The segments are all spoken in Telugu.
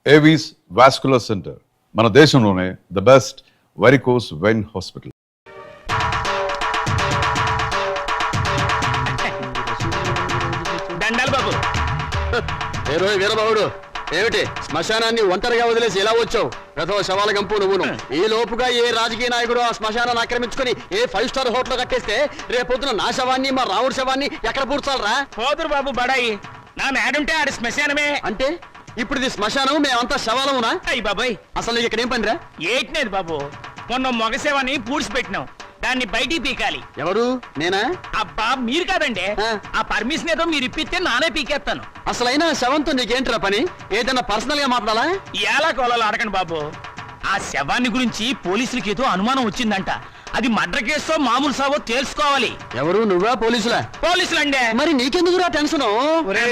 ఏవీస్ వాస్కులర్ సెంటర్ మన దేశంలోనే the best varicose vein hospital. దండాలు బాబు. వీరబాబుడు ఏమిటి శ్మశానాన్ని ఒంటరిగా వదిలేసి ఎలా వచ్చావు? గత శవాల గంపు నువ్వును. ఈ లోపుగా ఏ రాజకీయ నాయకుడు ఆ శ్మశానాన్ని ఆక్రమించుకుని ఏ 5 స్టార్ హోటల్ కట్టేస్తే రేపొద్దున నా శవాన్ని మా రావుడి శవాన్ని ఎక్కడ పూడ్చాలరా? పోదురు బాబు బడాయి. నా నేడుంటే ఆడి శ్మశానమే. అంటే ఇప్పుడు ఇది శ్మశానం, మేమంతా శవాలమునా? అయ్యి బాబాయ్, అసలు నీకు ఇక్కడ ఏం పనిరా? ఏట్నేది బాబు, మొన్న మగ శవాన్ని పూడ్చిపెట్టినాం, దాన్ని బయటికి పీకాలి. ఎవరు? నేనా? అబ్బా మీరు కాదండి. ఆ పర్మిషన్ ఏదో మీరు ఇప్పిస్తే నానే పీకేస్తాను. అసలైనా శవంతో నీకేంట్రా పని? ఏదైనా పర్సనల్ గా మాట్లాడాలా? ఎలా కోలాలు అడగండి బాబు. ఆ శవాన్ని గురించి పోలీసులకి ఏదో అనుమానం వచ్చిందంట. అది మర్డర్ కేసో మామూలు సావో తెలుసుకోవాలి. ఎవరు? నువ్వా? పోలీసులా? పోలీసులండే. మరి నీకెందుకురా టెన్షన్?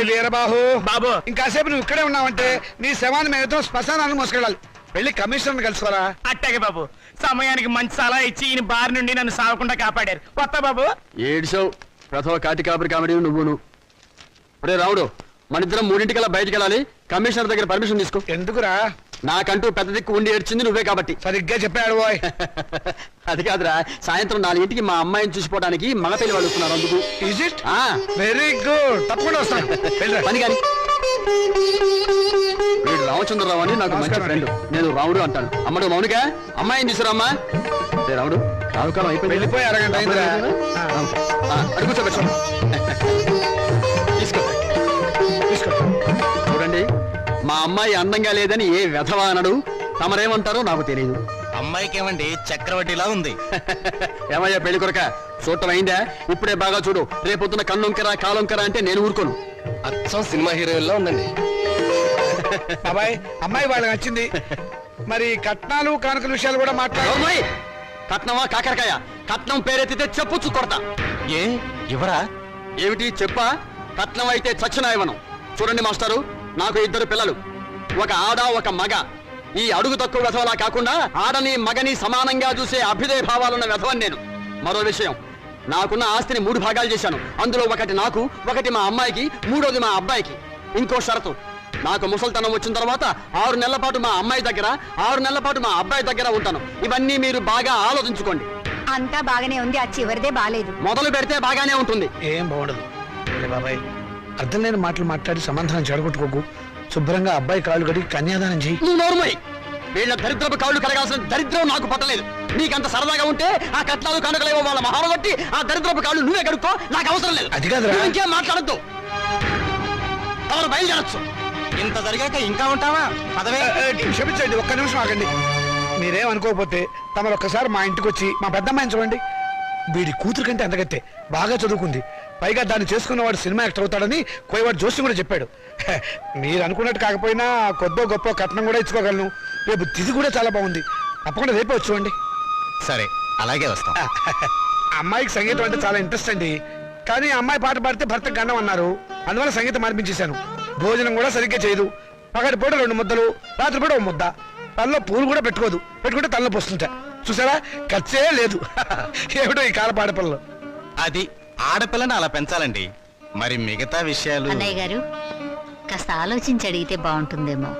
వీరబాహు బాబు, ఇంకాసేపు నువ్వు ఇక్కడే ఉన్నావంటే నీ శవాన్ని మేము శ్మశానాన్ని మోసుకెళ్ళాలి. వెళ్ళి కమిషనర్ కలుసుకోరా. అట్టాగే బాబు. సమయానికి మంచి సలహా ఇచ్చి ఈయన బారి నుండి నన్ను సాగకుండా కాపాడారు. కొత్త బాబు. ఏడ్చావు ప్రథమ కాటి కాపరి కామెడీ నువ్వును. అరే రావుడు, మన ఇద్దరం 3:00 బయటికి వెళ్ళాలి. కమిషనర్ దగ్గర పర్మిషన్ తీసుకో. ఎందుకురా? నాకంటూ పెద్ద దిక్కు ఉండి ఏడ్చింది నువ్వే కాబట్టి. సరిగ్గా చెప్పాడు బాయ్. అది కాదురా, సాయంత్రం 4:00కి మా అమ్మాయిని చూసిపోవడానికి మగ పెళ్లి వాళ్ళు వస్తున్నారు. అందుకు ఈజ్ ఇట్? Very good. తప్పకుండా వస్తాను. పని కానీ వీడు రామచంద్రరావు అని నాకు మంచి ఫ్రెండ్. నేను రావుడు అంటాను. అమ్మడు మౌనిక, అమ్మాయిని తీసుకురామ్మా. రావుడు, రావుకాలం అయిపోయింది. వెళ్ళిపోయి అరగంట అయిందిరా. అడుగు కూర్చోబెట్టు. తీసుకో తీసుకో. చూడండి, మా అమ్మాయి అందంగా లేదని ఏ వెధవా అనడు. తమరేమంటారో నాకు తెలియదు. అమ్మాయికి ఏమండి చక్రవడ్డీలా ఉంది. ఏమయ్యా పెళ్లి కొరక, చూడటం అయిందా? ఇప్పుడే బాగా చూడు. రేపొద్దున కన్నొంకరా కాలొంకరా అంటే నేను ఊరుకోను. అచ్చం సినిమా హీరోయిన్లా ఉందండి. బాబాయ్, అమ్మాయి వాళ్ళకి నచ్చింది. మరి కట్నాలు కానుకల విషయాలు కూడా మాట్లాడు. కట్నమా కాకరకాయ? కట్నం పేరెత్తితే చెప్పుచ్చు కొడతా. ఏ ఎవరా? ఏమిటి చెప్పా? కట్నం అయితే చచ్చిన ఇవ్వను. చూడండి మాస్టారు, నాకు 2 పిల్లలు, ఒక ఆడ ఒక మగ. ఈ అడుగు తక్కువ వెధవలా కాకుండా ఆడని మగని సమానంగా చూసే అభ్యుదయ భావాలున్న వెధవని నేను. మరో విషయం, నాకున్న ఆస్తిని 3 భాగాలు చేశాను. అందులో ఒకటి నాకు, ఒకటి మా అమ్మాయికి, 3వది మా అబ్బాయికి. ఇంకో షరతు, నాకు ముసల్తనం వచ్చిన తర్వాత 6 నెలల పాటు మా అమ్మాయి దగ్గర, 6 నెలల పాటు మా అబ్బాయి దగ్గర ఉంటాను. ఇవన్నీ మీరు బాగా ఆలోచించుకోండి. అంతా బాగానే ఉంది, ఆ చివరిదే బాలేదు. మొదలు పెడితే బాగానే ఉంటుంది. ఏం బాగుండదు బాబాయ్. అర్థం లేని మాటలు మాట్లాడి సమాధానం చెడగొట్టుకోకు. శుభ్రంగా అబ్బాయి కాళ్ళు కడిగి కన్యాదానం చెయ్యి. నువ్వు నోరుమోయ్. వీళ్ళ దరిద్రపు కాళ్ళు కడగాల్సిన దరిద్రం నాకు పట్టలేదు. నీకంత సరదాగా ఉంటే ఆ కట్నాలు కనుకలేవో వాళ్ళ మహారగొట్టి ఆ దరిద్రపు కాళ్ళు నువ్వే కడుక్కో. నాకు అవసరం లేదు. అది కాదురా. ఇంకేం మాట్లాడద్దు. ఎవరు బయలుదేరచ్చు. ఇంత జరిగాక ఇంకా ఉంటావా? పదవే. క్షమించండి, ఒక్క నిమిషం ఆగండి. మీరేమనుకోకపోతే తమరు ఒక్కసారి మా ఇంటికి వచ్చి మా పెద్దమ్మాయిని చూడండి. వీడి కూతురు కంటే అందగత్తే, బాగా చదువుకుంది. పైగా దాన్ని చేసుకున్నవాడు సినిమా యాక్టర్ అవుతాడని కోయవాడు జోషి కూడా చెప్పాడు. మీరు అనుకున్నట్టు కాకపోయినా కొద్దో గొప్ప కట్నం కూడా ఇచ్చుకోగలను. రేపు తిది కూడా చాలా బాగుంది. తప్పకుండా రేపే వచ్చి చూడండి. సరే, అలాగే వస్తాం. అమ్మాయికి సంగీతం అంటే చాలా ఇంట్రెస్ట్ అండి. కానీ అమ్మాయి పాట పాడితే భర్తకు గండం అన్నారు. అందువల్ల సంగీతం మార్పించేశాను. భోజనం కూడా సరిగ్గా చేయదు. పగటి పూట 2 ముద్దలు, రాత్రి పూట 1 ముద్ద. తనలో పూలు కూడా పెట్టుకోదు. పెట్టుకుంటే తనలో పోస్తుంటా. చూసారా, ఖర్చే లేదు. ఏమిటో ఈ కాల పాడపిల్లలు. అది ఆడపిల్లని అలా పెంచాలండి. మరి మిగతా విషయాలు అన్నయ్య గారు కాస్త ఆలోచించి అడిగితే బాగుంటుందేమో.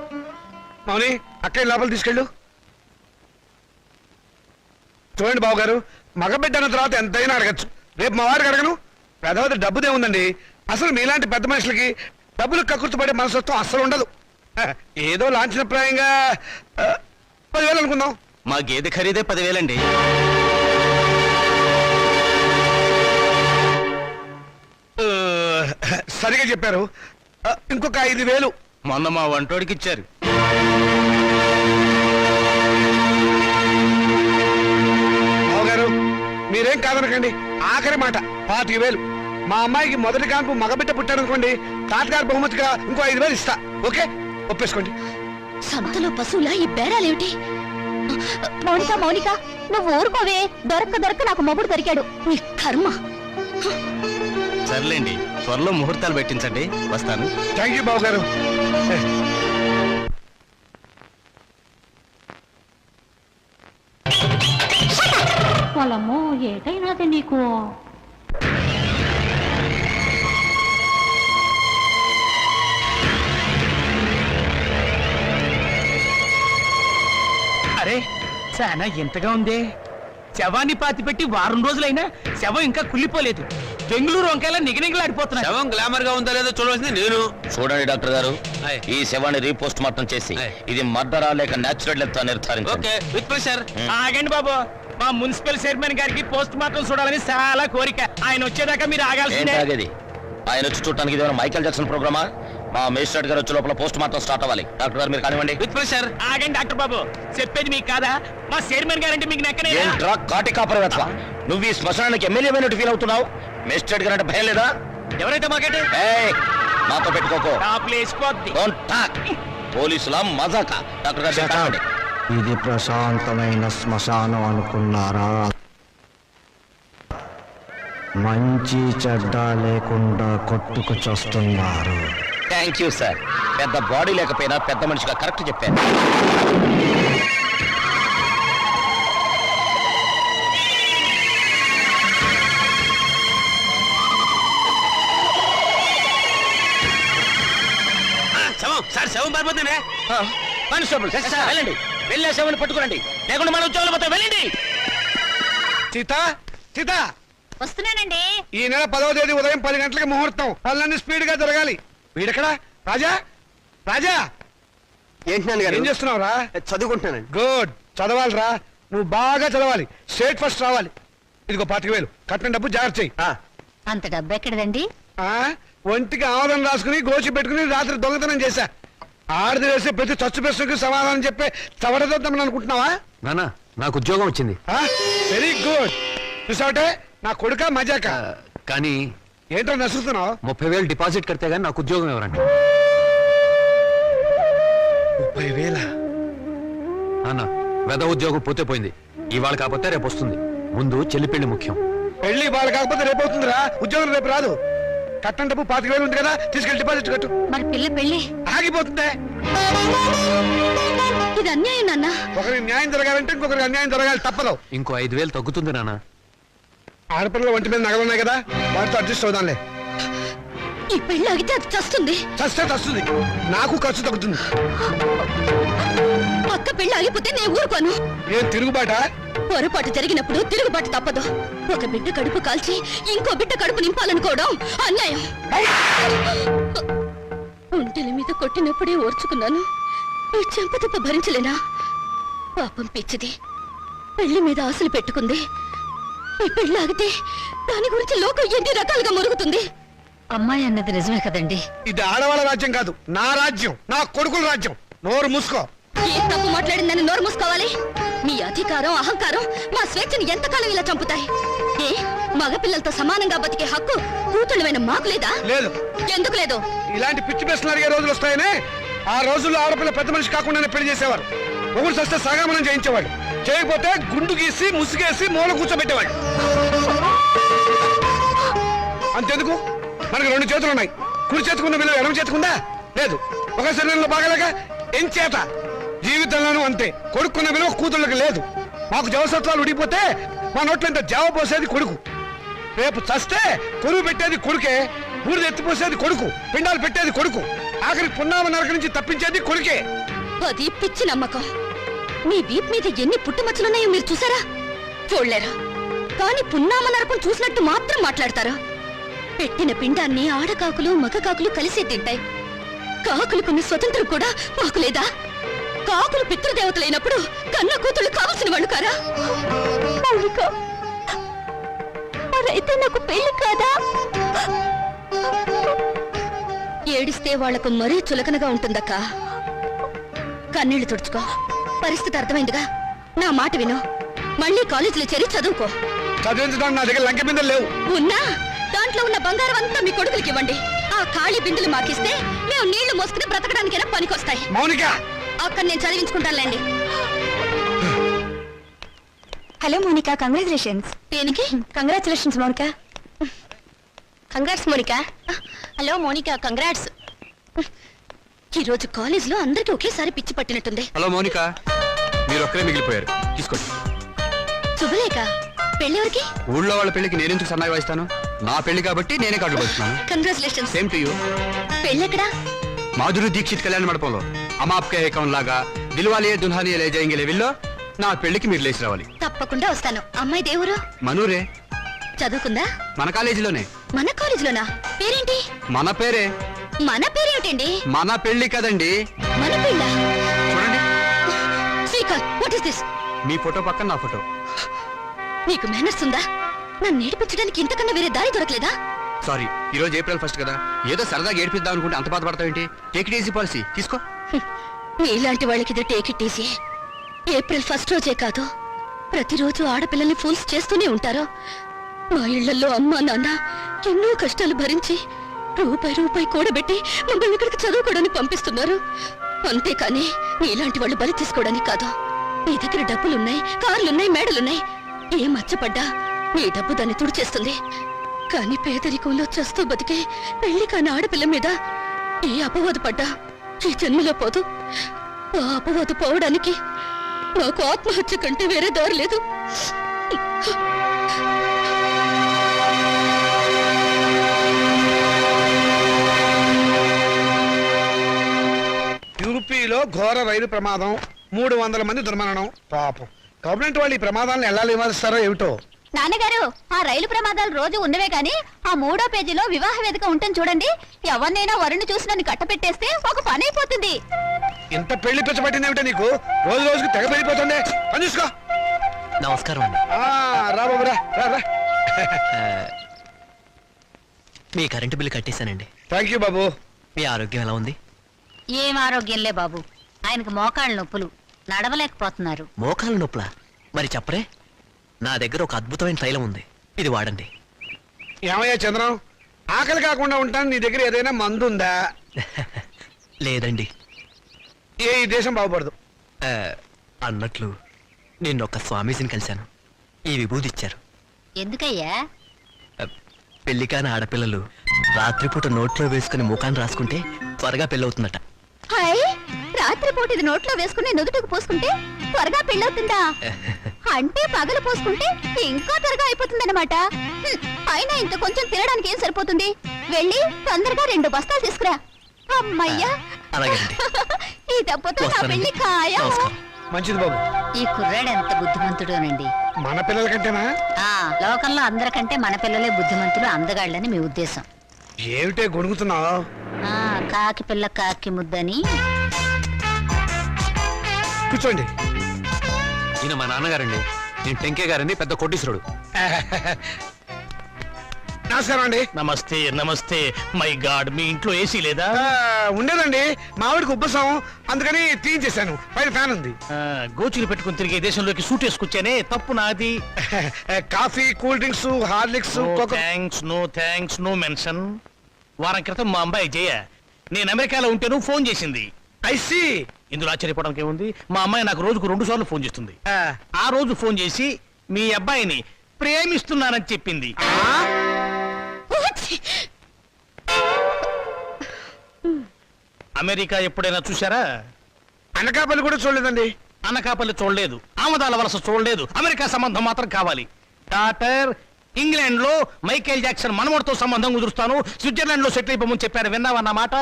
మౌని, అక్కడి లోపల తీసుకెళ్ళు. చూడండి బాబు గారు, మగబిడ్డ అన్న తర్వాత ఎంతైనా అడగచ్చు. రేపు మా వారికి అడగను. పెద్దవది డబ్బుదే ఉందండి. అసలు మీలాంటి పెద్ద మనుషులకి డబ్బులు కక్కుర్తిపడే మనసత్వం అస్సలు ఉండదు. ఏదో లాంఛనప్రాయంగా 10,000 అనుకుందాం. మా గేదె ఖరీదే 10,000 అండి. సరిగా చెప్పారు. ఇంకొక 5,000. మొన్న మా వంటోడికి ఇచ్చారు. బావగారు, మీరేం కాదనకండి. ఆఖరి మాట 25,000. మా అమ్మాయికి మొదటి కాన్పు మగబిడ్డ పుట్టారనుకోండి, తాతగారు బహుమతిగా ఇంకో 5,000 ఇస్తా. ఓకే, ఒప్పేసుకోండి. సంతలో పశువులా ఈ బేరాలేమిటి? మౌనిక మౌనిక, నువ్వు ఊరుకోవే. దొరక్క నాకు మొగుడు దొరికాడు. నీ కర్మ. సర్లేండి, త్వరలో ముహూర్తాలు పెట్టించండి. వస్తాను. థ్యాంక్ యూ బాబు గారు. పొలమ్మో ఏటైనాది నీకు? అరే చాలా ఎంతగా ఉంది. శవాన్ని పాతి పెట్టి వారం రోజులైనా శవం ఇంకా కుళ్ళిపోలేదు. బెంగళూరు వంకాయలా నిగనిగలాడిపోతున్నా. శవం గ్లామర్ గా ఉందా లేదో చూడవలసింది నేను. చూడండి డాక్టర్ గారు, ఆయ్. ఈ శవాన్ని రీపోస్ట్ మార్టం చేసి ఆయ్. ఇది మర్డరా లేక నేచురల్ డెత్ నిర్ధారించండి. Okay with pressure. ఆగండి బాబు, మా మున్సిపల్ చైర్మన్ గారికి పోస్ట్ మార్టం చూడాలని చాలా కోరిక. ఆయన వచ్చేదాకా మీరు ఏంటి ఆగాల్సిందే. ఆగేది? ఆయన వచ్చి చూడటానికి ఇది మైకేల్ జాక్సన్ ప్రోగ్రామా? మా మేజిస్ట్రేట్ గారు వచ్చే లోపల పోస్ట్ మార్టం స్టార్ట్ అవ్వాలి. డాక్టర్ గారు మీరు కానివ్వండి. With pressure. ఆగండి డాక్టర్ బాబు, చెప్పేది మీకు కాదా? మా చైర్మన్ గారంటే మీకు నెక్కనే. ఏంట్రా కాటి కాపరవేత్వ, నువ్వు ఈ శ్మశానానికి ఎమ్మెల్యే అయినట్టు ఫీల్ అవుతున్నావు? మేజిస్ట్రేట్ గారు అంటే భయం లేదా? ఎవరైతే మాకంటే ఏయ్, మాతో పెట్టుకోకో. టాప్లు వేసిపోద్ది. Don't talk. పోలీసుల మజాక. డాక్టర్ గారు మీరు కానివ్వండి. ఇది ప్రశాంతమైన శ్మశానం అనుకున్నారా? మంచి చెడ్డ లేకుండా కొట్టుకు చస్తున్నారు. Thank you sir. పెద్ద బాడీ లేకపోయినా పెద్ద మనిషిగా కరెక్ట్ చెప్పారు. శవం సార్, శవం పారిపోతుందే. కానిస్టేబుల్ వెళ్ళండి, వెళ్ళే శవాన్ని పట్టుకురండి, లేకుండా మన ఉద్యోగాలు పోతే వెళ్ళండి. సీత సీత, వస్తున్నానండి. ఈ నెల 10వ తేదీ ఉదయం 10 గంటలకి ముహూర్తం. పనులన్నీ స్పీడ్ గా జరగాలి. వీడెక్కడా? రాజా, రాజా ఏంటి నాన్నగారు? ఏం చేస్తున్నావురా? చదువుకుంటున్నానండి. గుడ్, చదవాలిరా. నువ్వు బాగా చదవాలి, స్టేట్ ఫస్ట్ రావాలి. ఇదిగో 25,000 కట్టిన డబ్బు జాగ్రత్త చెయ్యి. అంత డబ్బు ఎక్కడదండి? ఆ, ఒంటికి ఆవదం రాసుకుని గోచి పెట్టుకుని రాత్రి దొంగతనం చేశా. ఆడది వేసే ప్రతి చచ్చు ప్రశ్నకు సమాధానం చెప్పే చవడదొద్దామని అనుకుంటున్నావా? నానా, నాకు ఉద్యోగం వచ్చింది. Very good. చూసావటే, నా కొడుక మజాక. కానీ ఏంటో నసురుతున్నావు? 30,000 డిపాజిట్ కడితే గానీ నాకు ఉద్యోగం ఎవరండి? 30,000? నాన్న, వెద ఉద్యోగం పోతే పోయింది. ఇవాళ కాకపోతే రేపు వస్తుంది. ముందు చెల్లి పెళ్లి ముఖ్యం. పెళ్లి వాళ్ళు కాకపోతే రేపు అవుతుందిరా. ఉద్యోగం రేపు రాదు. కట్టం డబ్బు 25,000 ఉంది కదా, తీసుకెళ్లి డిపాజిట్ కట్టు. మరి పిల్ల పెళ్ళి ఆగిపోతుందే. ఇది అన్యాయం నాన్న. ఒకరికి న్యాయం జరగాలంటే ఇంకొకరికి అన్యాయం జరగాలి, తప్పదు. ఇంకో 5,000 తగ్గుతుంది నాన్న. ఆడపిల్లల ఒంటి మీద నగలున్నాయి కదా, వాటితో అడ్జస్ట్ అవుదాంలే. ఈ పెళ్ళి ఆగితే అది చస్తుంది. చస్తే చస్తుంది, నాకు ఖర్చు తగ్గుతుంది. పక్క పెళ్ళి ఆగిపోతే నేను ఊరుకోను. ఏం తిరుగుబాట? పొరపాటు జరిగినప్పుడు తిరుగుబాటు తప్పదు. ఒక బిడ్డ కడుపు కాల్చి ఇంకో బిడ్డ కడుపు నింపాలనుకోవడం అన్యాయం. ఒంటెల మీద కొట్టినప్పుడే ఓర్చుకున్నాను, ఈ చెంపదెబ్బ భరించలేనా? పాపం పిచ్చిది, పెళ్లి మీద ఆశలు పెట్టుకుంది. ఈ పెళ్లి ఆగితే దాని గురించి లోకం ఎన్ని రకాలుగా మురుగుతుంది. అమ్మాయి అన్నది నిజమే కదండి. ఇది ఆడవాళ్ళ రాజ్యం కాదు, నా రాజ్యం, నా కొడుకుల రాజ్యం. నోరు మూసుకో. ఏ తప్పు మాట్లాడిందని నోరు మూసుకోవాలి? మీ అధికారం అహంకారం మా స్వేచ్ఛని ఎంతకాలం ఇలా చంపుతాయి? ఏ మగపిల్లలతో సమానంగా బతికే హక్కు కూతుళ్ళమైన మాకు లేదా? లేదు. ఎందుకు లేదు? ఇలాంటి పిచ్చి ప్రశ్నలు అడిగే రోజులు వస్తాయనే ఆ రోజుల్లో ఆడపిల్ల పెద్ద మనిషి కాకుండానే పెళ్లి చేసేవారు. ఒకరు సస్తే సగామనం చేయించేవాడు, చేయకపోతే గుండు గీసి ముసుగేసి మూల కూర్చోబెట్టేవాడు. అంతెందుకు, మనకు 2 చేతులు ఉన్నాయి. కుడి చేతుకున్న విలువ ఎడమ చేతుకుందా? లేదు. ఒక శరీరంలో బాగలేక ఎంచేత జీవితంలోనూ అంతే. కొడుకున్న విలువ కూతుళ్ళకి లేదు. మాకు జవసత్వాలు ఉడిపోతే మా నోట్లంత జావ పోసేది కొడుకు. రేపు చస్తే కొరువు పెట్టేది కొడుకే, బూడిద ఎత్తిపోసేది కొడుకు, పిండాలు పెట్టేది కొడుకు, ఆఖరి పున్నామ నరక నుంచి తప్పించేది కొడుకే. అది పిచ్చి నమ్మకం. మీ వీప్ మీద ఎన్ని పుట్టుమచ్చలున్నాయో మీరు చూసారా? చూడలేరా? కానీ పున్నామ నరకం చూసినట్టు మాత్రం మాట్లాడతారా? పెట్టిన పిండాన్ని ఆడకాకులు మగ కాకులు కలిసే తింటాయి. కాకులుకున్న స్వతంత్రం కూడా మాకు లేదా? కాకులు పితృదేవతలైనప్పుడు కన్న కూతుళ్ళు కావలసిన వాళ్ళు కారా? మరైతే నాకు పెళ్లి కాదా? ఏడిస్తే వాళ్లకు మరీ చులకనగా ఉంటుందక్క. కన్నీళ్లు తుడుచుకో. పరిస్థితి అర్థమైందిగా. నా మాట విను. మళ్ళీ కాలేజీలో చేరి చదువుకో. చదివించడానికి నా దగ్గర లంకె బిందెలు లేవు. ఉన్నా దాంట్లో ఉన్న బంగారం అంతా మీ కొడుకులకి ఇవ్వండి. ఆ ఖాళీ బిందులు మాకిస్తే మేము నీళ్లు మోసుకుని బ్రతకడానికైనా పనికొస్తాయి. మౌనిక, అక్కడ నేను చదివించుకుంటానులేండి. Hello Monica, congratulations. దేనికి? Congratulations Monica. Congrats Monica. Hello Monica, congrats. ఈరోజు కాలేజీలో అందరికీ ఒకేసారి పిచ్చి పట్టినట్టుంది. హలో మౌనిక, మీరు ఒక్కరే మిగిలిపోయారు. తీసుకోండి. శుభలేఖ, పెళ్ళెవరికి? ఊళ్ళో వాళ్ళ పెళ్లికి నేనెందుకు సన్నాయి వాయిస్తాను? నా పెళ్లి కాబట్టి నేనే కార్డులు పడుతున్నాను. కంగ్రాచులేషన్స్. Same to you. పెళ్ళెక్కడా? మాధురి దీక్షిత్ కళ్యాణ మండపంలో. అమాప్కే ఏకం లాగా దిల్వాలియే దుల్హానియే లే జాయేంగే విల్లో నా పెళ్లికి మీరు లేచి రావాలి. తప్పకుండా వస్తాను. అమ్మాయి దేవురు మనూరే, చదువుకుందా? మన కాలేజీలోనే. మన కాలేజీలోనా? పేరేంటి? మన పేరే. మన పేరేమిటండి? మన పెళ్లి కదండి. మన పెళ్ళ? చూడండి, Srikanth, what is this? Me photo పక్కన నా ఫోటో. నీకు మేనర్స్ ఉందా? నన్ను నేర్పించడానికి ఇంతకన్నా వేరే దారి దొరకలేదా? సారీ, ఈ రోజు ఏప్రిల్ 1 కదా, ఏదో సరదాగా ఏడిపిద్దాం అనుకుంటే అంత బాధపడతావేంటి? టేక్ ఇట్ ఈజీ పాలసీ, తీసుకో. నీలాంటి వాళ్ళకి ఇది టేక్ ఇట్ ఈజీ. ఏప్రిల్ 1 రోజే కాదు, ప్రతిరోజు ఆడపిల్లల్ని ఫూల్స్ చేస్తూనే ఉంటారు. మా ఇళ్లలో అమ్మా నాన్న ఎన్నో కష్టాలు భరించి రూపాయి కూడబెట్టి మమ్మల్ని ఇక్కడికి చదువుకోవడానికి పంపిస్తున్నారు. అంతేకాని నీలాంటి వాళ్ళు బలి తీసుకోవడానికి కాదు. నీ దగ్గర డబ్బులున్నాయి, కార్లున్నాయి, మేడలున్నాయి. ఏ మచ్చపడ్డా నీ డబ్బు దాన్ని తుడిచేస్తుంది. కానీ పేదరికంలో చస్తూ బతికే పెళ్లి కాని ఆడపిల్ల మీద ఏ అపవాదు పడ్డా ఈ జన్మలో పోదు. ఆ అపవాదు పోవడానికి నాకు ఆత్మహత్య కంటే వేరే దారి లేదు. యూపీలో ఘోర రైలు ప్రమాదం, 300 మంది దుర్మరణం. పాపం గవర్నమెంట్ వాళ్ళు ఈ ప్రమాదాలను ఎలా నివారిస్తారో ఏమిటో. నాన్నగారు, ఆ రైలు ప్రమాదాలు రోజు ఉన్నవే గాని ఆ 3వ పేజీలో వివాహ వేదిక ఉంటుంది చూడండి. ఎవరినైనా వరుణ్ చూసి నన్ను కట్టపెట్టేస్తే ఒక పని అయిపోతుంది. ఇంత పెళ్లి పిచ్చబట్టింది ఏమిటో నీకు? రోజు రోజుకి తెగ పెరిగిపోతుంది. పని చూసుకో. నమస్కారం అండి. రా బాబు, రా రా రా. మీ కరెంటు బిల్లు కట్టేశానండి. థ్యాంక్ యూ బాబు. మీ ఆరోగ్యం ఎలా ఉంది? ఏం ఆరోగ్యంలే బాబు, ఆయనకు మోకాళ్ళ నొప్పులు, నడవలేకపోతున్నారు. మోకాలు నొప్పులా? మరి చెప్పరే, నా దగ్గర ఒక అద్భుతమైన తైలం ఉంది, ఇది వాడండి. ఏమయ్యా చంద్రం, ఆకలి కాకుండా ఉంటాను, నీ దగ్గర ఏదైనా మందు ఉందా? లేదండి. ఈ దేశం బాగుపడదు. అన్నట్లు నిన్న ఒక స్వామీజీని కలిశాను, ఈ విభూతి ఇచ్చారు. ఎందుకయ్యా? పెళ్లి కాని ఆడపిల్లలు రాత్రిపూట నోట్లో వేసుకుని ముఖాన్ని రాసుకుంటే త్వరగా పెళ్ళవుతుందట. హాయ్, రాత్రిపూట ఇది నోట్లో వేసుకుని నుదుటికి పోసుకుంటే త్వరగా పెళ్ళవుతుందా? అంటే పగలు పోసుకుంటే ఇంకా త్వరగా అయిపోతుందన్నమాట. అయినా ఇంత కొంచెం తినడానికి ఏం సరిపోతుంది? వెళ్ళి తొందరగా 2 బస్తాలు తీసుకురా. అమ్మయ్యా, అలాగేనండి. ఈ దెబ్బతో నా వస్తానండి. పెళ్లి ఖాయం. నమస్కారం. మంచిది బాబు. ఈ కుర్రాడు ఎంత బుద్ధిమంతుడోనండి. మన పిల్లల కంటేనా? లోకంలో అందరికంటే మన పిల్లలే బుద్ధిమంతులు, అందగాళ్ళని మీ ఉద్దేశం. ఏమిటే గొణుగుతున్నావు? కాకి పిల్ల కాకి ముద్దని. కూర్చోండి. ఈయన మా నాన్నగారండి, నేను టెంకే గారండి, పెద్ద కోటీశ్వరుడు. నమస్కారం అండి. నమస్తే నమస్తే. మై గాడ్, మీ ఇంట్లో ఏసీ లేదా? ఉండేదండి, మావిడికి ఉబ్బసం, అందుకని తీయించేశాను. పైన ఫ్యాన్ ఉంది. గోచులు పెట్టుకుని తిరిగే దేశంలోకి సూట్ వేసుకొచ్చానే, తప్పు నాది. Coffee, cool drinks, Horlicks, thanks, no thanks, no mention. వారం క్రితం మా అమ్మాయి జయ నేను అమెరికాలో ఉంటేను ఫోన్ చేసింది. ఐసి. ఇందులో ఆశ్చర్యపోవడానికి ఏముంది? మా అమ్మాయి నాకు రోజుకు 2 సార్లు ఫోన్ చేస్తుంది. ఆ రోజు ఫోన్ చేసి మీ అబ్బాయిని ప్రేమిస్తున్నానని చెప్పింది. అమెరికా ఎప్పుడైనా చూసారా? అనకాపల్లి కూడా చూడలేదండి. అనకాపల్లి చూడలేదు, ఆమదాల వలస చూడలేదు, అమెరికా సంబంధం మాత్రం కావాలి. డాక్టర్, ఇంగ్లాండ్ లో మైకేల్ జాక్సన్ మనవడితో సంబంధం కుదురుస్తాను, స్విట్జర్లాండ్ లో సెటిల్ అయిపోమని చెప్పారు. విన్నావన్నమాట.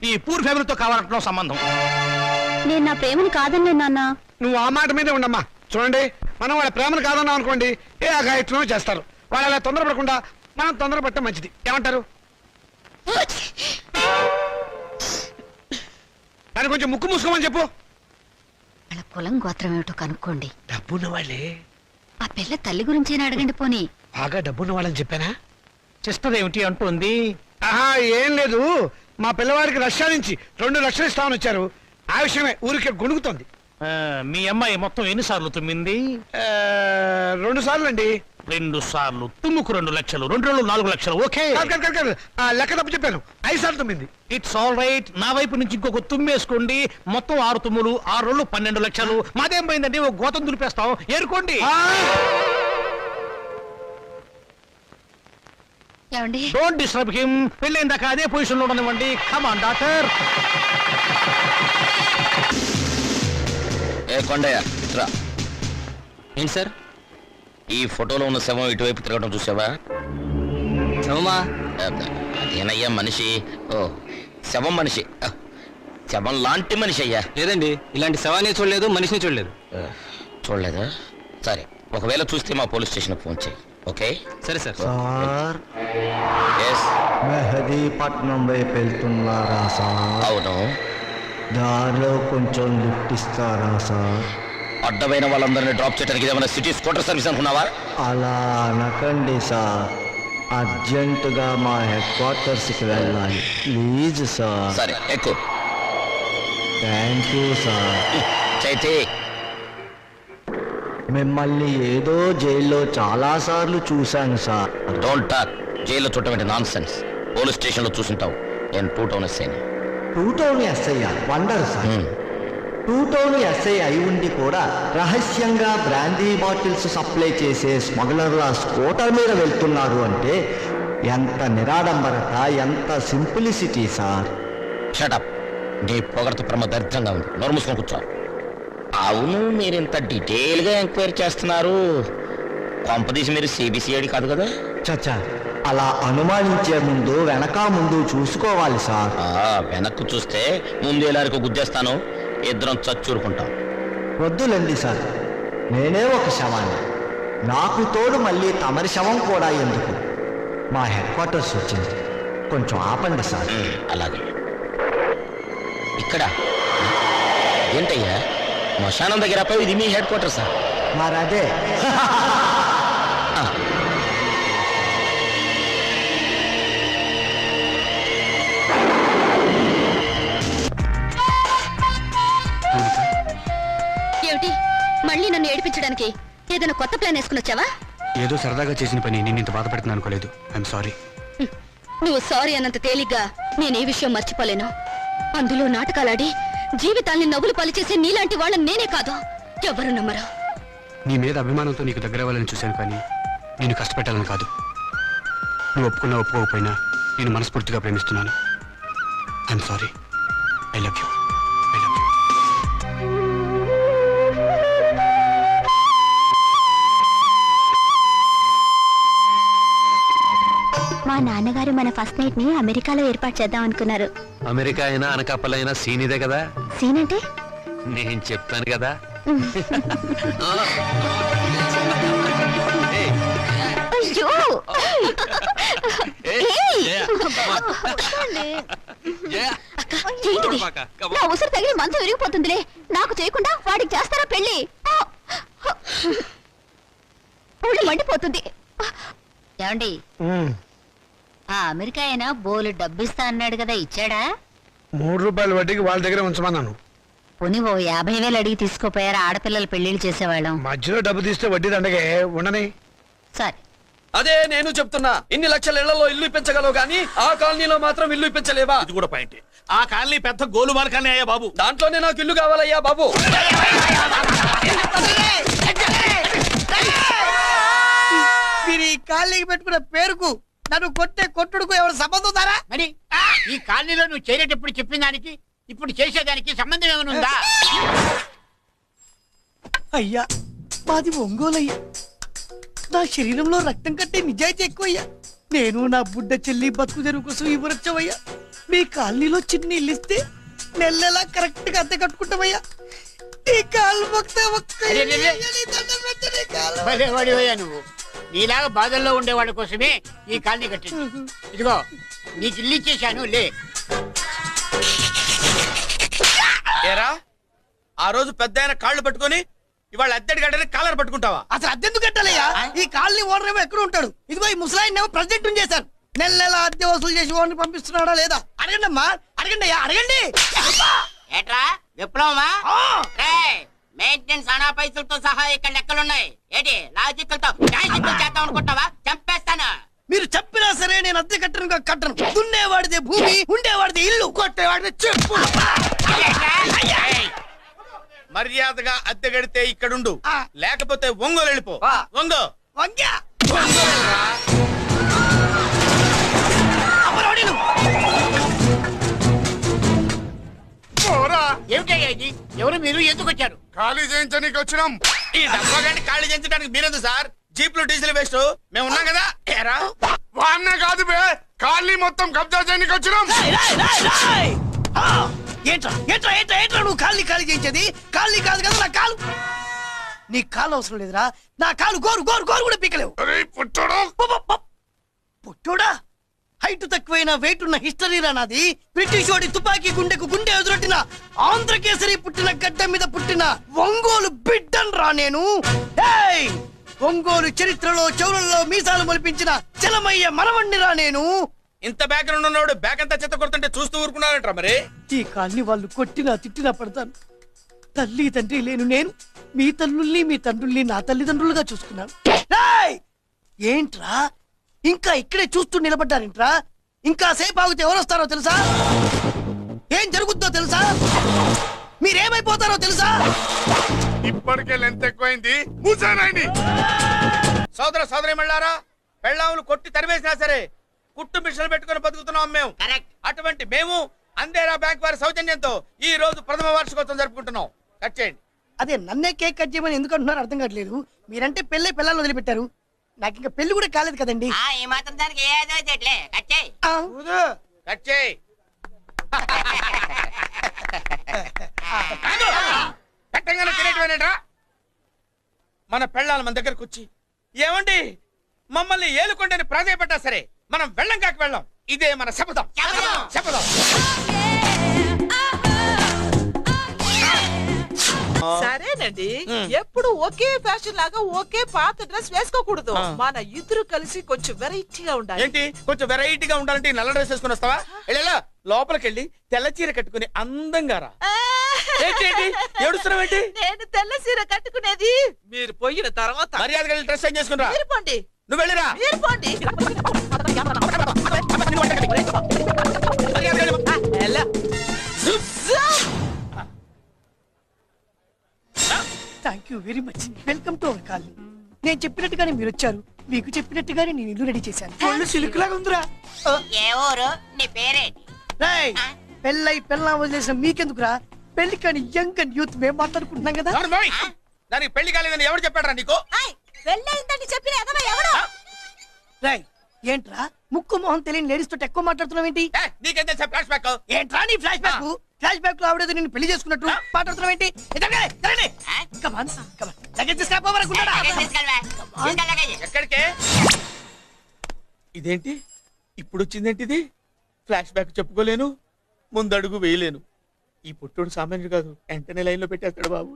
ఈ పూర్ ఫ్యామిలీతో కావాలంటున్నావు సంబంధం. నేను నా ప్రేమను కాదన్నే నాన్న. నువ్వు ఆ మాట మీదే ఉండమ్మా. చూడండి, మనం వాళ్ళ ప్రేమను కాదన్నాం అనుకోండి, ఏ అఘాయిత్వమో చేస్తారు. వాళ్ళు అలా తొందరపడకుండా మనం తొందరపడటం మంచిది. ఏమంటారు? దాన్ని కొంచెం ముక్కు మూసుకోమని చెప్పు. వాళ్ళ కులం గోత్రం ఏమిటో కనుక్కోండి. డబ్బున్న వాళ్ళే. ఆ పిల్ల తల్లి గురించేనా అడగండి పోనీ. బాగా డబ్బున్న వాళ్ళని చెప్పానా? సిస్టర్ ఏమిటి అంటుంది? ఆహా, ఏం లేదు. మా పిల్లవాడికి రష్యా నుంచి 2 లక్షలు ఇస్తామని వచ్చారు. ఆ విషయమే ఊరికే గొణుగుతోంది. మీ అమ్మాయి మొత్తం ఎన్నిసార్లు తుమ్మింది? 2 సార్లు అండి. 2 సార్లు తుమ్ముకు 2 లక్షలు, 2 రోజులు 4 లక్షలు. ఓకే, కాదు, లెక్క తప్పు చెప్పాను. 5 సార్లు తుమ్మింది. It's all right. నా వైపు నుంచి ఇంకొక తుమ్మేసుకోండి. మొత్తం 6 తుమ్ములు, 6 రోజులు 12 లక్షలు. మాదేం పోయిందండి, ఒక గోతం దులిపేస్తాం, ఏరుకోండి. ఏమండి? Don't disturb him. పెళ్ళైందాకా అదే పొజిషన్ లో ఉండనివ్వండి. Come on doctor. ఏ కొండయ్య, రా. ఏంటి సార్? ఈ ఫోటోలో ఉన్న శవం ఇటువైపు తిరగడం చూసావా? శవమా? అదేనయ్యా మనిషి. ఓ, శవం మనిషి. శవం లాంటి మనిషి అయ్యా. లేదండి, ఇలాంటి శవాన్ని చూడలేదు, మనిషిని చూడలేదు. చూడలేదా? సరే, ఒకవేళ చూస్తే మా పోలీస్ స్టేషన్కి ఫోన్ చేయి. ఓకే? సరే సార్. Sir yes. మెహదీపట్నం వైపు వెళ్తున్నారా సార్? అవును. దారిలో కొంచెం లిఫ్ట్ ఇస్తారా సార్? అడ్డమైన వాళ్ళందరినీ డ్రాప్ చేయడానికి ఏమైనా సిటీ స్కూటర్ సర్వీస్ అనుకున్నావా? అలా అనకండి సార్, అర్జెంటుగా మా హెడ్ క్వార్టర్స్కి వెళ్ళాలి, ప్లీజ్ సార్. సరే, ఎక్కువ. Thank you sir. చైతే, మిమ్మల్ని ఏదో జైల్లో చాలాసార్లు చూశాను సార్. Don't talk. జైల్లో చూడటం నాన్ సెన్స్. పోలీస్ స్టేషన్లో చూసుంటావు. నేను 2 టౌన్ ఎస్ఐని. 2 town SI wonder sir. 2 town SI అయి ఉండి కూడా రహస్యంగా బ్రాందీ బాటిల్స్ సప్లై చేసే స్మగ్లర్ల స్కూటర్ మీద వెళ్తున్నారు అంటే ఎంత నిరాడంబరత, ఎంత సింప్లిసిటీ సార్. షటప్. నీ పొగడత ప్రమాదర్థంగా ఉంది. నోరు మూసుకొని కూర్చో. అవును, మీరు ఇంత డీటెయిల్గా ఎంక్వైరీ చేస్తున్నారు. కొంపదీసి మీరు సిబిసిఐడి కాదు కదా? చచ్చా, అలా అనుమానించే ముందు వెనక ముందు చూసుకోవాలి సార్. వెనక్కు చూస్తే ముందు ఎలారికో గుద్దేస్తాను. ఇద్దరం చచ్చూరుకుంటాం. వద్దులండి సార్, నేనే ఒక శవాన్ని. నాకు తోడు మళ్ళీ తమరి శవం కూడా ఎందుకు? మా హెడ్ క్వార్టర్స్ వచ్చింది, కొంచెం ఆపండి సార్. అలాగే. ఇక్కడ ఏంటయ్యా, శ్మశానం దగ్గర పోయి ఇది మీ హెడ్ క్వార్టర్ సార్? మరదే. ఏమిటి, మళ్ళీ నన్ను ఏడిపించడానికి ఏదైనా కొత్త ప్లాన్ వేసుకుని వచ్చావా? ఏదో సరదాగా చేసిన పని నేను ఇంత బాధ పెడుతున్నాను అనుకోలేదు. I'm sorry. నువ్వు సారీ అన్నంత తేలిగ్గా నేనే విషయం మర్చిపోలేను. అందులో నాటకాలాడి జీవితాల్ని నవ్వులు పలిచేసే నీలాంటి వాళ్ళని నేనే కాదు, ఎవరు నమ్మరు. నీ మీద అభిమానంతో నీకు దగ్గర అవ్వాలని చూశాను, కానీ నేను కష్టపెట్టాలని కాదు. నువ్వు ఒప్పుకున్నా ఒప్పుకోకపోయినా నేను మనస్ఫూర్తిగా ప్రేమిస్తున్నాను. I'm sorry. I love you. I love you. మా నాన్నగారు మన ఫస్ట్ నైట్ ని అమెరికాలో ఏర్పాటు చేద్దాం అనుకున్నారు. అమెరికా అయినా అనకాపల్లైనా సీనిదే కదా. సీన్ అంటే నేను చెప్తాను కదా. అయ్యో, ఏంటిది? నా ఉసురు తగిలి మంచం విరిగిపోతుందిలే. నాకు చేయకుండా వాడికి చేస్తారా పెళ్లి? ఒళ్ళు మండిపోతుంది. ఏమండి, ఆ అమెరికా అయినా బోలు డబ్బిస్తా అన్నాడు కదా, ఇచ్చాడా? 3 రూపాయల వడ్డీకి వాళ్ళ దగ్గర ఉంచమన్నాను. పోనీ ఓ 50,000 అడిగి తీసుకోపోయారా? ఆడపిల్లల పెళ్లిళ్ళు చేసేవాళ్ళం. మధ్యలో డబ్బు తీస్తే వడ్డీ దండగే ఉండని. సరే, అదే నేను చెప్తున్నా. ఇన్ని లక్షల ఇళ్లలో ఇల్లు ఇప్పించగలవు కానీ ఆ కాలనీలో మాత్రం ఇల్లు ఇప్పించలేవా? ఇది కూడా పాయింట్. ఆ కాలనీ పెద్ద గోలుమార్ కాలనీ అయ్యా బాబు. దాంట్లోనే నాకు ఇల్లు కావాలయ్యా బాబు. మీరు ఈ కాలనీకి పెట్టుకున్న పేరుకు నన్ను కొట్టే కొట్టుడుకు ఎవరు సంబంధం ఉందారా? మరి ఈ కాలనీలో నువ్వు చేరేటప్పుడు చెప్పిన దానికి ఇప్పుడు చేసేదానికి సంబంధం ఏమైనా ఉందా? అయ్యా, మాది ఒంగోలయ్యా. నా శరీరంలో రక్తం కట్టే నిజాయితీ ఎక్కువయ్యా. నేను నా బుడ్డ చెల్లి బతుకు తెరువు కోసం ఇవ్వరొచ్చావయ్యా. మీ కాలనీలో చిన్న ఇల్లు ఇస్తే నెలలా కరెక్ట్ గా అద్దె కట్టుకుంటామయ్యా. ఈ కాలు భలేవాడివయ్యా నువ్వు. నీలాగా బాధల్లో ఉండేవాళ్ళ కోసమే ఈ కాలనీ కట్టింది. ఇదిగో నీకు ఇల్లు ఇచ్చేశాను, లే. ఏరా, ఆ రోజు పెద్ద ఆయన కాళ్ళు పట్టుకొని ఇవాళ అద్దెడి గడ్డని కాలర్ పట్టుకుంటావా? అసలు అద్దెందుకు కట్టాలయ్యా? ఈ కాలనీ ఓనర్ ఏమో ఎక్కడ ఉంటాడు? ఇదిగో ఈ ముసలాయిన్ ఏమో ప్రెసిడెంట్ చేశారు. నెల అద్దె వసూలు చేసి ఓనర్ పంపిస్తున్నాడా లేదా? అడగండి అమ్మా, అడగండి అయ్యా, అడగండి. ఏట్రా విప్లవమా? మెయింటెనెన్స్ అనా పైసలతో సహా ఇక్కడ లెక్కలున్నాయి. ఏంటి లాజికల్ తో చేద్దాం అనుకుంటావా? చంపేస్తాను. మీరు చెప్పినా సరే నేను అద్దె కట్టను. దున్నేవాడిదే భూమి, ఉండేవాడిదే ఇల్లు, కొట్టేవాడిదే చెప్పు. మర్యాదగా అద్దె గడితే ఇక్కడుండు, లేకపోతే ఒంగోలు వెళ్ళిపో. ఒంగో వంగ్యా ఏమిటయ్యా ఇది? ఎవరు మీరు? ఎందుకు వచ్చారు? ఖాళీ చేయించడానికి వచ్చినాం. ఈ డబ్బా గంట ఖాళీ చేయించడానికి మీరెందు సార్? జీప్లు డీజిల్ వేస్ట్, మేము ఉన్నాం కదా. ఏరా, వాన్నే కాదు బే, ఖాళీ మొత్తం కబ్జా చేయడానికి వచ్చినాం. ఏంట్రా ఏంట్రా ఏంట్రా ఏంట్రా నువ్వు కాళ్ళని ఖాళీ చేయించేది? కాళ్ళని కాదు కదా నా కాలు. నీ కాలు అవసరం లేదురా, నా కాలు గోరు గోరు గోరు కూడా పీకలేవు. పుట్టోడా, హైట్ తక్కువైన వెయిట్ ఉన్న హిస్టరీరా నాది. బ్రిటిష్ వాడి తుపాకీ గుండెకు గుండె ఎదురొట్టిన ఆంధ్రకేసరి పుట్టిన గడ్డ మీద పుట్టిన ఒంగోలు బిడ్డన్ రా నేను. ఏయ్! ఒంగోలు చరిత్రలో చౌరల్లో మీసాలు మొలిపించిన చలమయ్య మనవణ్ణిరా నేను. ఇంత బ్యాక్గ్రౌండ్ ఉన్నవాడు బ్యాక్ అంతా చెత్త కొడుతుంటే చూస్తూ ఊరుకున్నాడంట మరి. ఈ కాల్ని వాళ్ళు కొట్టినా తిట్టినా పడతాను. తల్లి తండ్రి లేను నేను మీ తల్లుల్ని మీ తండ్రుల్ని నా తల్లిదండ్రులుగా చూసుకున్నాను. ఏయ్! ఏంట్రా ఇంకా ఇక్కడే చూస్తూ నిలబడ్డారేంట్రా? ఇంకా సేపు ఆగితే ఎవరు వస్తారో తెలుసా? ఏం జరుగుతుందో తెలుసా? మీరేమైపోతారో తెలుసా? ఇప్పటికే లెంత్ ఎక్కువైంది. మూసానాయని సోదర సోదరి మళ్ళారా, పెళ్ళాములు కొట్టి తరివేసినా సరే కుట్టు మిషన్లు పెట్టుకుని బతుకుతున్నాం మేము. అటువంటి మేము అందేరా బ్యాంక్ వారి సౌజన్యంతో ఈ రోజు ప్రథమ వార్షికోత్సవం జరుపుకుంటున్నాం. కట్ చేయండి. అదే నన్నే కేక్ కట్ చేయమని ఎందుకు అంటున్నారో అర్థం కావట్లేదు. మీరంటే పెళ్ళై పిల్లల్ని వదిలిపెట్టారు, నాకు ఇంకా పెళ్లి కూడా కాలేదు కదండి. ఈ మాత్రం దానికి ఏదో చెట్లే కచ్చాయి. ఆ, కట్ చేయి. పెట్టగానే తినేటివేనేట్రా? మన పెళ్ళాలు మన దగ్గరకు వచ్చి ఏమండి మమ్మల్ని ఏలుకొండని ప్రాధాయపడ్డా సరే మనం వెళ్ళం కాక వెళ్ళం. ఇదే మన శపథం. శపథం. సరేనండి, ఎప్పుడు ఒకే ఫ్యాషన్ లాగా ఒకే పాత డ్రెస్ వేసుకోకూడదు. మన ఇద్దరు కలిసి కొంచెం వెరైటీగా ఉండాలి. ఏంటి కొంచెం వెరైటీగా ఉండాలంటే ఈ నల్ల డ్రెస్ వేసుకుని వస్తావా? వెళ్ళా లోపలికి వెళ్ళి తెల్ల చీర కట్టుకుని అందంగా రా. ఏంటి ఏడుస్తున్నావు ఏంటి? నేను తెల్ల చీర కట్టుకునేది మీరు పోయిన తర్వాత. మర్యాదగా వెళ్ళి డ్రెస్ చేంజ్ చేసుకుని రా. మీరు పోండి. నువ్వు వెళ్ళిరా. మీరు పోండి. మర్యాదగా వెళ్ళి. ఎలా? Thank you very much. Welcome to our colony. నేను చెప్పినట్టుగానే మీరు వచ్చారు, మీకు చెప్పినట్టుగానే నేను ఇల్లు రెడీ చేశాను. ఒళ్ళు సిల్క్ లాగా ఉందిరా. ఏ ఊరు? నీ పేరేంటి? రేయ్, పెళ్ళై పెళ్ళా వదిలేసిన మీకెందుకురా? పెళ్లి కాని యంగ్ అండ్ యూత్ మేము మాట్లాడుకుంటున్నాం కదా. దానికి పెళ్లి కాలేదని ఎవరు చెప్పాడరా నీకు? వెళ్ళయిందని చెప్పిన ఎదవ ఎవడు? రేయ్, ఏంట్రా ముక్కు మొహం తెలియని లేడీస్ తోటి ఎక్కువ మాట్లాడుతున్నావు ఏంటి? నీకేం తెలుసా ఫ్లాష్ బ్యాక్? ఏంట్రా నీ ఫ్లాష్ బ్యాక్? ఫ్లాష్ బ్యాక్ లో ఆవిడేదో నిన్ను పెళ్లి చేసుకున్నట్టు మాట్లాడుతున్నావు ఏంటి? ఎక్కడికే? ఇదేంటి ఇప్పుడు వచ్చిందేంటి? ఇది ఫ్లాష్ బ్యాక్ చెప్పుకోలేను, ముందడుగు వేయలేను. ఈ పుట్టుడు సామాన్యుడు కాదు, వెంటనే లైన్ లో పెట్టేస్తాడు బాబు.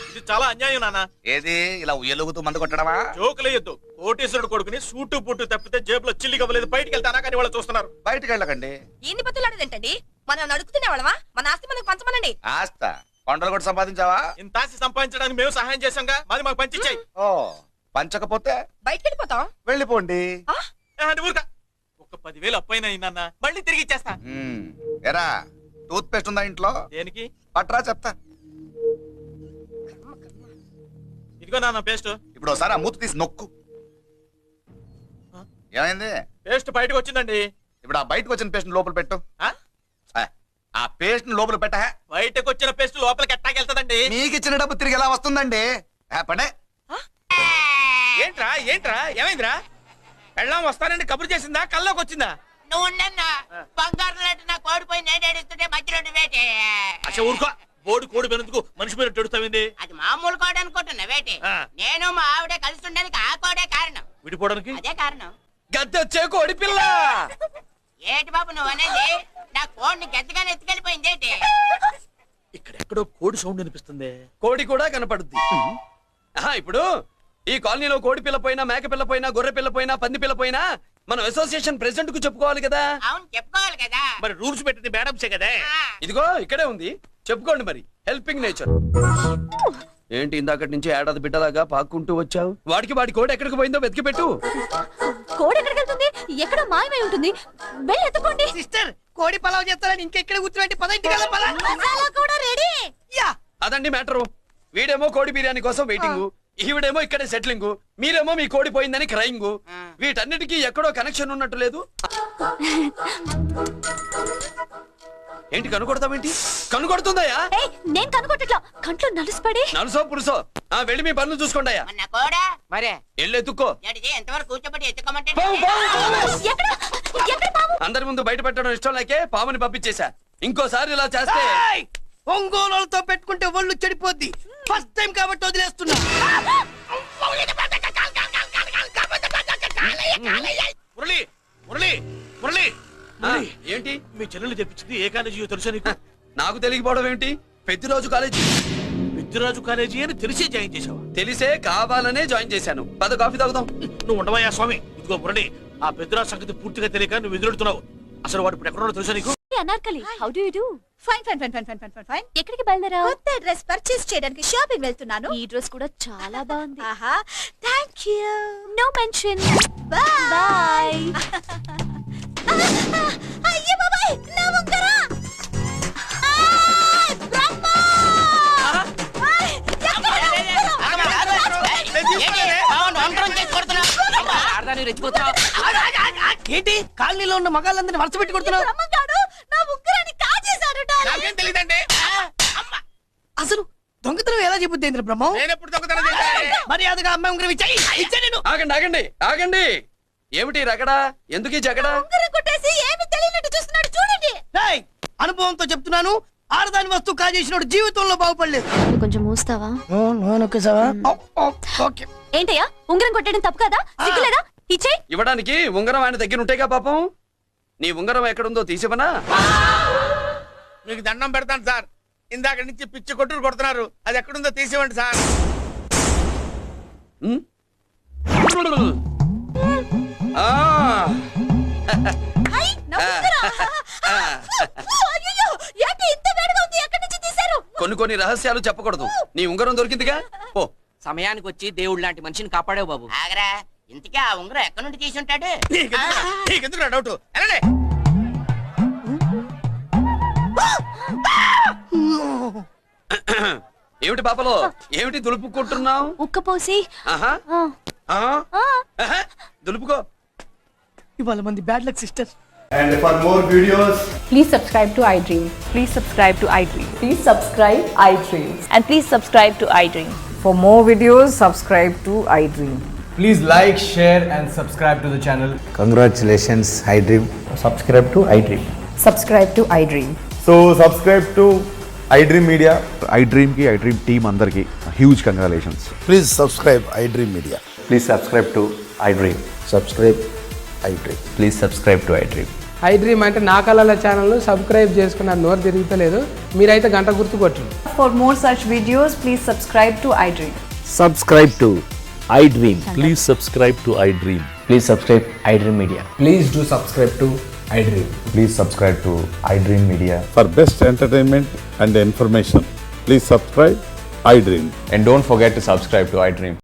ఇది చాలా అన్యాయం నాన్న. ఏది ఇలా ఉయ్యలుగుతూ మందు కొట్టడమా? జోకులేయొద్దు. కోటేశ్వరుడు కొడుకుని సూటు పుట్టు తప్పితే జేబులో చిల్లి కవ్వలేదు. బయటికి వెళ్తానా కానీ వాళ్ళు చూస్తున్నారు. బయటికి వెళ్ళకండి. ఎన్ని బతులాడదేంటండి? మనం నడుకుతున్న వాళ్ళమా? మన ఆస్తి మనకు పంచమనండి. ఆస్త కొండలు కూడా సంపాదించావా? ఇంత ఆస్తి సంపాదించడానికి మేము సహాయం చేశాంగా, మాది మాకు పంచిచ్చాయి. ఓ పంచకపోతే బయటికి వెళ్ళిపోతాం. వెళ్ళిపోండి. ఊరుక ఒక 10,000 అప్పైనా నాన్న, మళ్ళీ తిరిగి ఇచ్చేస్తా. ఎరా టూత్ పేస్ట్ ఉందా ఇంట్లో? దేనికి? పట్రా చెప్తా. ఇదిగో నాన్న పేస్ట్. ఇప్పుడు ఒకసారి ఆ మూత తీసి నొక్కు. ఏమైంది? పేస్ట్ బయటకు వచ్చిందండి. ఇప్పుడు ఆ బయటకు వచ్చిన పేస్ట్ లోపల పెట్టు. ఆ? ఆ పేస్ట్ లోపల పెట్ట. బయటకు వచ్చిన పేస్ట్ లోపలికి ఎట్టాకెళ్తదండి? మీకు ఇచ్చిన డబ్బు తిరిగి ఎలా వస్తుందండి? పడే. ఏంట్రా ఏంట్రా ఏమైందిరా? పెళ్ళాం వస్తానండి కబురు చేసిందా, కల్లోకి వచ్చిందా? నువ్వు బంగారు లాంటి నా కోడిపోయి నేను ఏడుస్తుంటే మధ్యలో నువ్వేటి? అసలు ఊరుకో. బోడి కోడి పెనందుకు మనిషి మీద ఎడుస్తావింది. అది మామూలు కోడి అనుకుంటున్నా వేటి. నేను మా ఆవిడే కలిసి ఉండడానికి ఆ కోడే కారణం. విడిపోవడానికి అదే కారణం. గద్దె కోడి పిల్ల. ఏటి బాబు నువ్వు అనేది? నా కోడిని గద్దగానే ఎత్తుకెళ్ళిపోయింది ఏంటి? ఇక్కడెక్కడో కోడి సౌండ్ అనిపిస్తుంది. కోడి కూడా కనపడుద్ది. ఇప్పుడు ఈ కాలనీలో కోడి పిల్ల పోయినా, మేక పిల్ల పోయినా, గొర్రె పిల్ల పోయినా, పంది పిల్ల పోయినా మనం అసోసియేషన్ ప్రెసిడెంట్ కు చెప్పుకోవాలి కదా. అవును చెప్పుకోవాలి కదా. మరి రూల్స్ పెట్టింది మేడంసే కదా. ఇదిగో ఇక్కడే ఉంది, చెప్పుకోండి మరి. Helping nature. ఏంటి ఇందాకటి నుంచి ఏడాది బిడ్డలాగా పాక్కుంటూ వచ్చావు? వాడి కోడి ఎక్కడికి పోయిందో వెతికి పెట్టు. కోడి ఎక్కడికి వెళ్తుంది? ఎక్కడ మాయమై ఉంటుంది. వెళ్ళి ఎత్తుకోండి. సిస్టర్, కోడి పలావ్ చేస్తారని ఇంకెక్కడ కూర్చోండి. పదండి కదా పద. మసాలా కూడా రెడీ. యా, అదండి మ్యాటరు. వీడేమో కోడి బిర్యానీ కోసం వెయిటింగ్, ఈవిడేమో ఇక్కడే సెటిలింగ్, మీరేమో మీ కోడి పోయిందని క్రయింగ్. వీటన్నిటికీ ఎక్కడో కనెక్షన్ ఉన్నట్టు లేదు. ఏంటి కనుకొడతావేంటి? కనుకొడుతుందయ్యా? నేను కనుకొట్టట్లా, కంట్లో నలుసుపడి. నలుసో పురుసో వెళ్ళి మీ పనులు చూసుకోండి. మొన్న కోడా మరే వెళ్ళి ఎత్తుక్కో. ఎంతవరకు కూర్చోబెట్టి ఎత్తుకోమంటే ఎక్కడ? ఎక్కడ పాము? అందరి ముందు బయట పెట్టడం ఇష్టం లేకే పాముని పంపించేశా. ఇంకోసారి ఇలా చేస్తే ఒంగోలుతో పెట్టుకుంటే ఒళ్ళు చెడిపోద్ది. ఫస్ట్ టైం కాబట్టి వదిలేస్తున్నా. మురళి మురళి మురళి ఆ, ఏంటి మీ చెల్లెలు తెప్పించింది ఏ కాలేజీ తెలుసా నీకు? నాకు తెలియకపోవడం ఏంటి? పెద్దిరోజు కాలేజీ విద్యరాజు కాలేజీ అని తెలిసే జాయిన్ చేసావా? తెలిసే కావాలనే జాయిన్ చేశాను. పద కాఫీ తాగుదాం. నువ్వు ఉండవయ్యా స్వామి. ఇదిగో మురళి, ఆ పెద్దరాజు సంగతి పూర్తిగా తెలియక నువ్వు ఎదురుతున్నావు. అసలు వాడు ఇప్పుడు ఎక్కడున్నాడో తెలుసా నీకు? Anarkali, how do you do? Fine fine fine fine fine fine fine. ఎక్కడికి బయలుదేరావు? కొత్త డ్రెస్ పర్చేస్ చేయడానికి షాపింగ్ వెళ్తున్నాను. ఈ డ్రెస్ కూడా చాలా బాగుంది. ఆహా, thank you. No mention. Bye. Bye. అయ్యో బాబాయ్, నా ఉంగరా. ఆయ్, బ్రహ్మ! ఆయ్, ఎక్కడ నా ఉంగరం? ఏంటి కాలనీలో ఉన్న మగాళ్ళందరినీ వరుస పెట్టి కొడుతున్నావు? బ్రహ్మంగాడు నా ఉంగరాన్ని కాజేశాడు డార్లింగ్. నాకేం తెలియదండి. అసలు దొంగతనం ఎలా చెబుద్ది ఇంద్ర బ్రహ్మం? నేను ఎప్పుడు దొంగతనం చేశాను? మర్యాదగా అమ్మాయి ఉంగరం ఇచ్చాయి. ఇచ్చా నేను. ఆగండి ఆగండి ఆగండి. ఏమిటి రగడా? ఎందుకు ఈ జగడా? ఉంగరం కొట్టేసి ఏమీ తెలియనట్టు చూస్తున్నాడు చూడండి. రేయ్, అనుభవంతో చెప్తున్నాను, ఆడదాని వస్తువు కాజేసినోడు జీవితంలో బాగుపడలేదు. నువ్వు కొంచెం మూస్తావా? ఓకే. ఏంటయ్యా, ఉంగరం కొట్టడం తప్పు కదా? సిగ్గులేదా? ఇచ్చేయ్. ఇవ్వడానికి ఉంగరం ఆయన దగ్గర ఉంటాయిగా పాపం. నీ ఉంగరం ఎక్కడుందో తీసివనా? మీకు దండం పెడతాను సార్. ఇందాక నుంచి పిచ్చి కొట్టుడు కొడుతున్నారు. అది ఎక్కడుందో తీసివ్వండి సార్. ఉమ్? ఆ, ఐ, నా ఉంగరం. అయ్యయ్యో, ఏంటి ఇంత వేడిగా ఉంది? ఎక్కడి నుంచి తీశారు? కొన్ని రహస్యాలు చెప్పకూడదు. నీ ఉంగరం దొరికిందిగా. ఓ సమయానికి వచ్చి దేవుడు లాంటి మనిషిని కాపాడావు బాబు. ఆగరా, ఇంతకీ ఆ ఉంగరం ఎక్కడి నుండి తీసి ఉంటాడు? నీకెందుకు డౌట్? వెళ్ళండి. ఏమిటి పాపలో, ఏమిటి దులుపుకుంటున్నావు? ఉక్కపోసి ఆహా ఆ? ఆహా, దులుపుకో. ఇవాళ మంది bad luck sister. And for more videos, Please subscribe to iDream. Please subscribe to iDream. Please subscribe iDream. And please subscribe to iDream. For more videos, subscribe to iDream. please like, share and subscribe to the channel. Congratulations, iDream. Subscribe to iDream. Subscribe to iDream. So subscribe to iDream Media. iDream కి iDream టీమ్ అందరికి huge congratulations. Please subscribe iDream Media. Please subscribe to iDream. Subscribe iDream. Please subscribe to iDream. iDream అంటే నా కళల ఛానల్ సబ్స్క్రైబ్ చేసుకున్న నోరు తిరుగుతలేదు. మీరైతే గంట గుర్తు కొట్టండి. For more such videos, please subscribe to iDream. Subscribe to iDream. Please subscribe to I dream. Please subscribe iDream Media. Please do subscribe to iDream. Please subscribe to iDream Media. For best entertainment and information please subscribe iDream. And don't forget to subscribe to iDream.